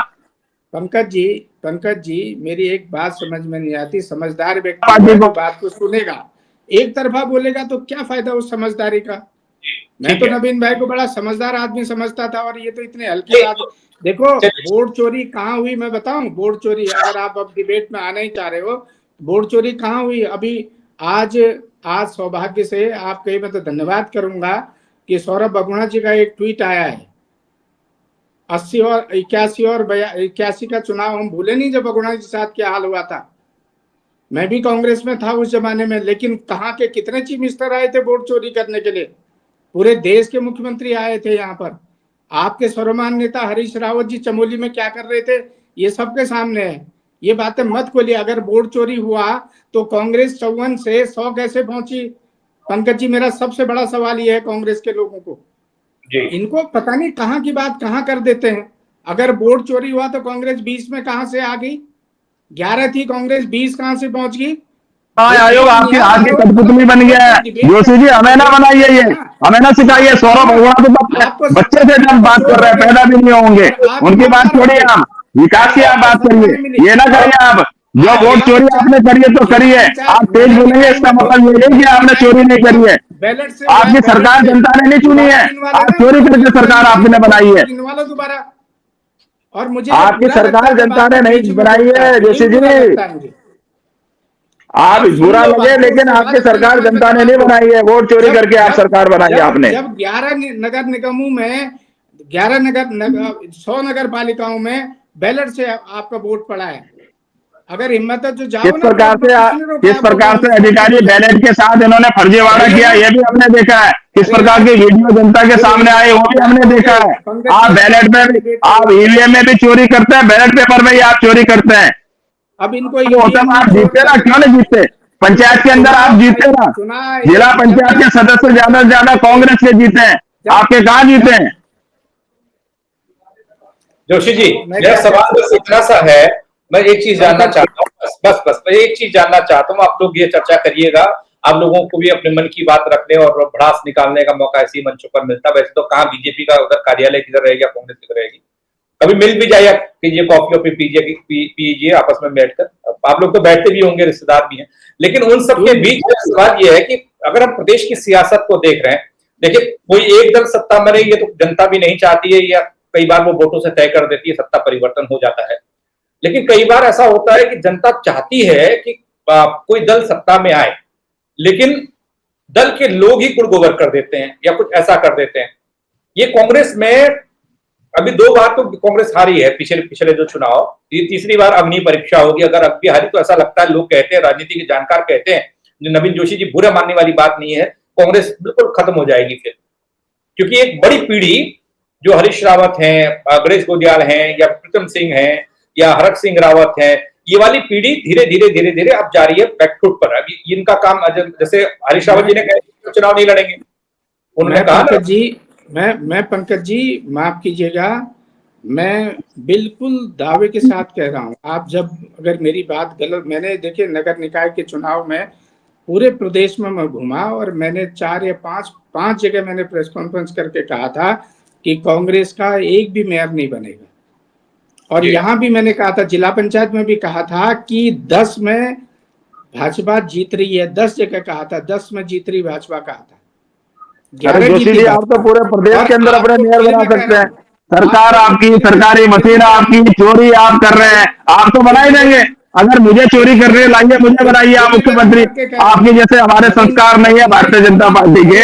Speaker 3: पंकज जी मेरी एक बात समझ में नहीं आती, समझदार व्यक्ति बात को सुनेगा, एक तरफा बोलेगा तो क्या फायदा उस समझदारी का। मैं तो नवीन भाई को बड़ा समझदार आदमी समझता था, और ये तो इतने हल्की बात। देखो वोट चोरी कहाँ हुई मैं बताऊं। वोट चोरी, अगर आप अब डिबेट में आना ही चाह रहे हो, वोट चोरी कहाँ हुई अभी। आज सौभाग्य से आप कहीं, मैं तो धन्यवाद करूंगा कि सौरभ बगुणा जी का एक ट्वीट आया है। 80 और 81 और 81 का चुनाव हम भूले नहीं, जब बगुणा जी के साथ क्या हाल हुआ था। मैं भी कांग्रेस में था उस जमाने में, लेकिन कहाँ के कितने चीफ मिनिस्टर आए थे वोट चोरी करने के लिए। पूरे देश के मुख्यमंत्री आए थे यहाँ पर। आपके सर्वमान्य नेता हरीश रावत जी चमोली में क्या कर रहे थे ये सबके सामने है। ये बातें मत खोलिए। अगर वोट चोरी हुआ तो कांग्रेस 54 से 100 कैसे पहुंची। पंकज जी मेरा सबसे बड़ा सवाल ये है कांग्रेस के लोगों को, इनको पता नहीं कहाँ की बात कहाँ कर देते हैं। अगर वोट चोरी हुआ तो कांग्रेस 20 में कहां से आ गई, 11 थी कांग्रेस 20 कहां से पहुंच गई।
Speaker 2: आयोग आपके हाथ की कठपुतली बन गया है। जोशी जी हमें ना बनाइए, ये हमें ना सिखाइए। सौरभ भगवान तो बच्चे से जब बात कर रहे हैं, पैदा भी नहीं होंगे, उनकी बात छोड़िए। आप विकास की आप बात करिए, ये ना करिए आप। जो वोट चोरी आपने करी है तो करिए, आप तेज बोलेंगे इसका मतलब ये नहीं कि आपने चोरी नहीं करी है। आपकी सरकार जनता ने नहीं चुनी है, आप चोरी करके सरकार आपने बनाई है।
Speaker 3: और मुझे
Speaker 2: आपकी सरकार जनता ने नहीं बनाई है जोशी जी। आप बुरा लगे, लेकिन आपकी सरकार जनता ने नहीं बनाई है। वोट चोरी करके आप सरकार बनाई है आपने।
Speaker 3: जब 11 नगर निगमों में 100 नगर पालिकाओं में बैलेट से आपका वोट पड़ा है। अगर हिम्मत है तो जाओ।
Speaker 2: किस प्रकार से अधिकारी बैलेट के साथ इन्होंने फर्जीवाड़ा किया ये भी हमने देखा है। किस प्रकार की वीडियो जनता के सामने आए वो भी हमने देखा है। आप बैलेट में भी, आप ईवीएम में भी चोरी करते हैं, बैलेट पेपर में ही आप चोरी करते हैं।
Speaker 3: अब इनको
Speaker 2: आप जीतते ना, क्यों नहीं जीतते। पंचायत के अंदर आप जीते ना, जिला पंचायत के सदस्य ज्यादा से ज्यादा कांग्रेस के जीते हैं, आपके कहाँ जीते हैं।
Speaker 1: जोशी जी मेरा सवाल बस इतना सा है, मैं एक चीज जानना चाहता हूँ, बस मैं एक चीज जानना चाहता हूँ। आप लोग ये चर्चा करिएगा, आप लोगों को भी अपने मन की बात रखने और भड़ास निकालने का मौका ऐसी मंचों पर मिलता है। वैसे तो कहाँ बीजेपी का उधर कार्यालय किधर रहेगा, कांग्रेस किधर रहेगी। कभी मिल भी जाइए, पीजिए कॉफी और पीजिए आपस में बैठकर। आप लोग तो बैठते भी होंगे, रिश्तेदार भी हैं, लेकिन उन सबके बीच सवाल ये है कि अगर हम प्रदेश की सियासत को देख रहे हैं, देखिए कोई एक दल सत्ता में रही है तो जनता भी नहीं चाहती है, या कई बार वो वोटों से तय कर देती है, सत्ता परिवर्तन हो जाता है। लेकिन कई बार ऐसा होता है कि जनता चाहती है कि कोई दल सत्ता में आए, लेकिन दल के लोग ही कुड़गोबर कर देते हैं या कुछ ऐसा कर देते हैं। ये कांग्रेस में अभी 2 बार तो कांग्रेस हारी है, पिछले जो चुनाव, ये तीसरी बार अग्नि परीक्षा होगी। अगर अब भी हारी तो ऐसा लगता है, लोग कहते हैं, राजनीति के जानकार कहते हैं, जो नवीन जोशी जी बुरा मानने वाली बात नहीं है, कांग्रेस बिल्कुल खत्म हो जाएगी फिर। क्योंकि एक बड़ी पीढ़ी जो हरीश रावत हैं, गणेश गोडियाल हैं, या प्रीतम सिंह हैं, या हरक सिंह रावत हैं, ये वाली पीढ़ी धीरे धीरे अब जा रही है बैकफुट पर। अभी इनका काम, जैसे हरीश रावत जी ने कहा चुनाव नहीं लड़ेंगे, उन्होंने कहा
Speaker 3: जी मैं पंकज जी माफ कीजिएगा, मैं बिल्कुल दावे के साथ कह रहा हूं। आप जब अगर मेरी बात गलत, मैंने देखिए नगर निकाय के चुनाव में पूरे प्रदेश में मैं घुमा, और मैंने 4 या 5 जगह मैंने प्रेस कॉन्फ्रेंस करके कहा था कि कांग्रेस का एक भी मेयर नहीं बनेगा। और यहाँ भी मैंने कहा था, जिला पंचायत में भी कहा था कि 10 में भाजपा जीत रही है, 10 जगह कहा था, 10 में जीत रही भाजपा कहा था।
Speaker 2: जोशी जी आप तो पूरे प्रदेश के अंदर अपने मेयर बना सकते हैं। सरकार आपकी, सरकारी मशीन आपकी, चोरी आप कर रहे हैं, आप तो बना ही देंगे। अगर मुझे चोरी करने लाइए, मुझे बनाइए आप मुख्यमंत्री। आपके जैसे हमारे संस्कार नहीं है भारतीय जनता पार्टी के।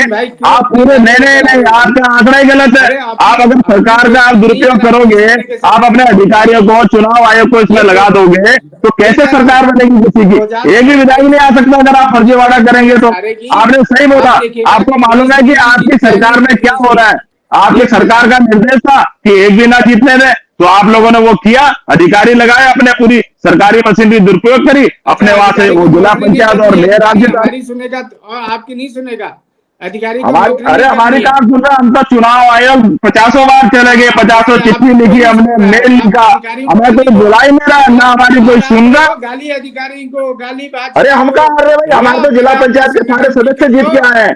Speaker 2: आप पूरे नहीं, आपका आंकड़ा ही गलत है। आप अगर सरकार का आप दुरुपयोग करोगे, आप अपने अधिकारियों को, चुनाव आयोग को इसमें लगा दोगे, तो कैसे सरकार बनेगी किसी की? एक भी विधायक नहीं आ सकता अगर आप फर्जीवाड़ा करेंगे तो। आपने सही बोला। आपको मालूम है कि आपकी सरकार में क्या हो रहा है? आपकी सरकार का निर्देश था कि एक भी ना जीतने दें, तो आप लोगों ने वो किया, अधिकारी लगाए, अपने पूरी सरकारी मशीनरी दुरुपयोग करी, अपने वहां से वो जिला पंचायत और मेयर राज्य
Speaker 3: सुनेगा और आपकी नहीं सुनेगा अधिकारी।
Speaker 2: अरे हमारी कहाँ सुन रहा? हम तो चुनाव आयोग 50 बार चले गए, 50 चिट्ठी लिखी हमने, मेल लिखा, हमें कोई बुलाई नहीं रहा, ना हमारी कोई सुन रहा।
Speaker 3: गाली अधिकारी को गाली बात।
Speaker 2: अरे हम कहाँ रहे भाई? हमारे तो जिला पंचायत के सारे सदस्य जीत के आए हैं।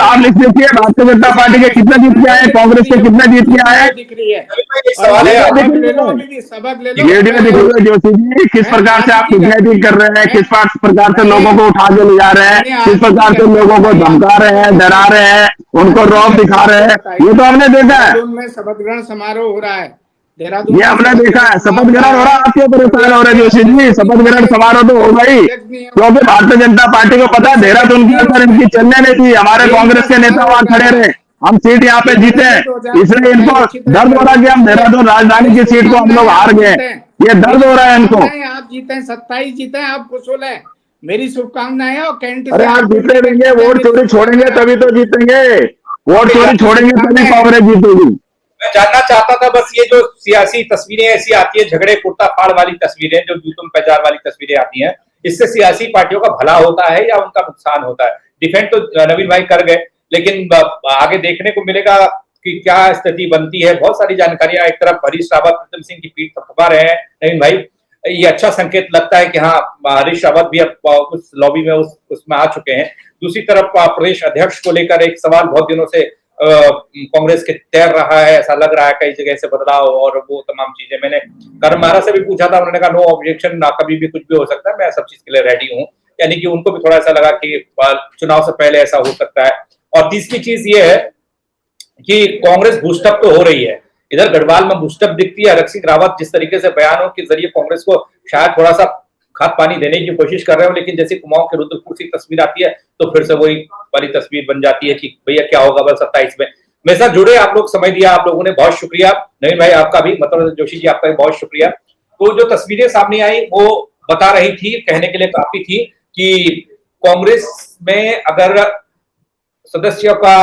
Speaker 2: आप लिख लीजिए भारतीय जनता पार्टी के कितने जीत के आए, कांग्रेस के कितने जीत के आए।
Speaker 3: दिख रही है सबक ले लो।
Speaker 2: वीडियो दिख रही है जोशी जी, किस प्रकार से आप किडनैपिंग कर रहे हैं, किस प्रकार से लोगों को उठा के ले जा रहे हैं, किस प्रकार से लोगों को धमका रहे हैं, डरा रहे हैं, उनको रौब दिखा रहे हैं। ये तो हमने देखा है।
Speaker 3: देहरादून में शपथ ग्रहण समारोह हो रहा है। देहरादून
Speaker 2: ये हमने देखा है। शपथ ग्रहण हो रहा है, आपके परेशान हो रहे जोशी जी। शपथ ग्रहण समारोह तो होगा ही, क्योंकि भारतीय जनता पार्टी को पता है देहरादून के अंदर इनकी चलने नहीं थी। हमारे कांग्रेस के नेता वहां खड़े रहे, हम सीट यहाँ पे जीते, इसलिए इनको दर्द हो रहा है कि हम देहरादून राजधानी की सीट को हम लोग हार गए। ये दर्द हो रहा है इनको।
Speaker 3: आप जीते 27 जीते, आप खुश हो लें, मेरी शुभकामनाएं। और कैंट
Speaker 2: अरे आप जीते रहेंगे, वोट चोरी छोड़ेंगे तभी तो जीतेंगे। वोट चोरी छोड़ेंगे तभी कांग्रेस जीतेगी।
Speaker 1: मैं जानना चाहता था बस, ये जो सियासी तस्वीरें ऐसी आती है, झगड़े कुर्ता फाड़ वाली तस्वीरें, जो जूतम पैजार वाली तस्वीरें आती हैं, इससे सियासी पार्टियों का भला होता है या उनका नुकसान होता है? डिफेंड तो नवीन भाई कर गए, लेकिन आगे देखने को मिलेगा कि क्या स्थिति बनती है। बहुत सारी जानकारियां, एक तरफ हरीश रावत प्रीतम सिंह की पीठ थपथपा रहे हैं नवीन भाई, ये अच्छा संकेत लगता है कि हाँ हरीश रावत भी अब उस लॉबी में उसमें आ चुके हैं। दूसरी तरफ प्रदेश अध्यक्ष को लेकर एक सवाल बहुत दिनों से कांग्रेस के तैर रहा है, ऐसा लग रहा है कई जगह से बदलाव और वो तमाम चीजें। मैंने करण महाराज से भी पूछा था, उन्होंने कहा नो ऑब्जेक्शन, कभी भी कुछ भी हो सकता है, मैं सब चीज के लिए रेडी हूँ। यानी कि उनको भी थोड़ा ऐसा लगा कि चुनाव से पहले ऐसा हो सकता है। और तीसरी चीज ये है कि कांग्रेस बूस्टअप तो हो रही है, इधर गढ़वाल में बूस्टअप दिखती है। हरक सिंह रावत जिस तरीके से बयानों के जरिए कांग्रेस को शायद थोड़ा सा खाद पानी देने की कोशिश कर रहे हो, लेकिन जैसे कुमाऊं के रुद्रपुर से तस्वीर आती है तो फिर से वही वाली तस्वीर बन जाती है कि भैया क्या होगा बल 27 में। मेरे साथ जुड़े आप लोग, समय दिया आप लोगों ने, बहुत शुक्रिया। नवीन भाई आपका भी, मतलब जोशी जी आपका भी बहुत शुक्रिया। तो जो तस्वीरें सामने आई वो बता रही थी, कहने के लिए काफी थी कि कांग्रेस में अगर सदस्यों का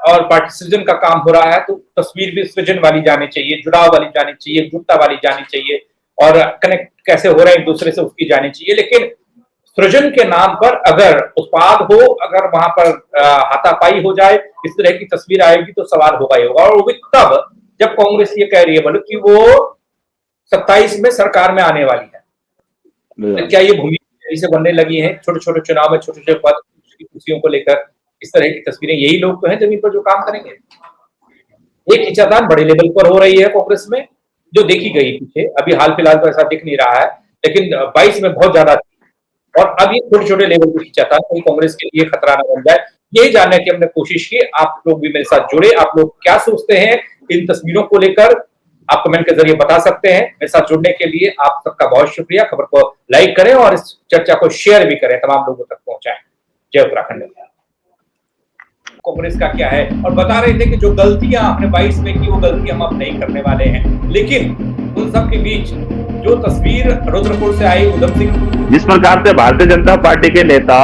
Speaker 1: और पार्टी सृजन का काम हो रहा है तो तस्वीर भी सृजन वाली जानी चाहिए, जुड़ाव वाली जानी चाहिए, एकजुटता वाली जानी चाहिए, और कनेक्ट कैसे हो रहा है एक दूसरे से उसकी जानी चाहिए। लेकिन सृजन के नाम पर अगर उत्पाद हो, अगर वहां पर हाथापाई हो जाए, इस तरह की तस्वीर आएगी तो सवाल होगा ही होगा। और वो भी तब जब कांग्रेस ये कह रही है कि वो 27 में सरकार में आने वाली है। तो क्या ये भूमि से बनने लगी है? छोटे छोटे चुनाव में छोटे छोटे पद की कुर्सियों को लेकर इस तरह की तस्वीरें, यही लोग तो हैं जमीन पर जो काम करेंगे। एक खींचातान बड़े लेवल पर हो रही है कांग्रेस में, जो देखी गई पीछे, अभी हाल फिलहाल तो ऐसा दिख नहीं रहा है, लेकिन 22 में बहुत ज्यादा थी। और अब ये छोटे छोटे लेवल पर खींचातान कोई कांग्रेस के लिए खतरा न बन जाए, यही जानने की हमने कोशिश की। आप लोग भी मेरे साथ जुड़े, आप लोग क्या सोचते हैं इन तस्वीरों को लेकर, आप कमेंट के जरिए बता सकते हैं। मेरे साथ जुड़ने के लिए आप सबका बहुत शुक्रिया। खबर को लाइक करें और इस चर्चा को शेयर भी करें, तमाम लोगों तक पहुंचाएं। जय उत्तराखंड। कांग्रेस का क्या है, और बता रहे थे कि जो गलतियां आपने 22 में की वो गलतियां हम अब नहीं करने वाले हैं। लेकिन उन सब के बीच जो तस्वीर रुद्रपुर से आई, उधम सिंह,
Speaker 2: जिस प्रकार से भारतीय जनता पार्टी के नेता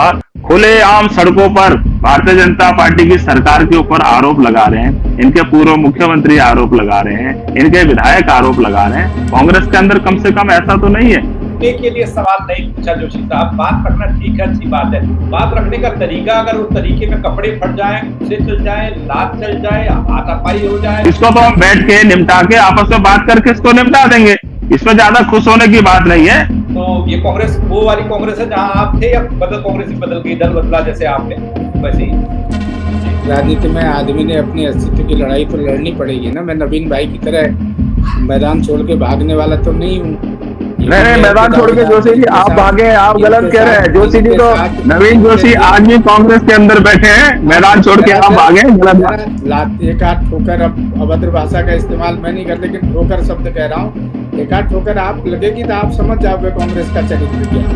Speaker 2: खुलेआम सड़कों पर भारतीय जनता पार्टी की सरकार के ऊपर आरोप लगा रहे हैं, इनके पूर्व मुख्यमंत्री आरोप लगा रहे हैं, इनके विधायक आरोप लगा रहे हैं, कांग्रेस के अंदर कम से कम ऐसा तो नहीं है।
Speaker 1: के लिए सवाल नहीं पूछा जोशी साहब, बात रखना ठीक है, अच्छी बात है। बात रखने का तरीका, अगर उस तरीके में कपड़े फट जाए, गुस्से चल जाए, लात चल जाए, हाथापाई हो जाए,
Speaker 2: इसको तो हम बैठ के निपटा के आपस में बात करके इसको निपटा देंगे, इसमें ज्यादा खुश होने की बात नहीं है।
Speaker 1: तो ये कांग्रेस वो वाली कांग्रेस है जहां आप थे, या बदल कांग्रेस ही बदल गई, दल बदला जैसे आपने? वैसे ही
Speaker 3: राजनीति में आदमी ने अपनी अस्तित्व की लड़ाई तो लड़नी पड़ेगी ना। मैं नवीन भाई की तरह मैदान छोड़ के भागने वाला तो नहीं हूँ।
Speaker 2: नहीं, मैदान छोड़ के जोशी जी आप भागे, आप गलत कह रहे हैं। जोशी जी तो, नवीन जोशी आज भी कांग्रेस के अंदर बैठे हैं, मैदान छोड़ के आप भागे, गलत।
Speaker 3: एक आध ठोकर, अब अभद्र भाषा का इस्तेमाल मैं नहीं कर, लेकिन ठोकर शब्द कह रहा हूँ। एकाध ठोकर आप लगेगी तो आप समझ जाओगे कांग्रेस का चरित्र क्या है।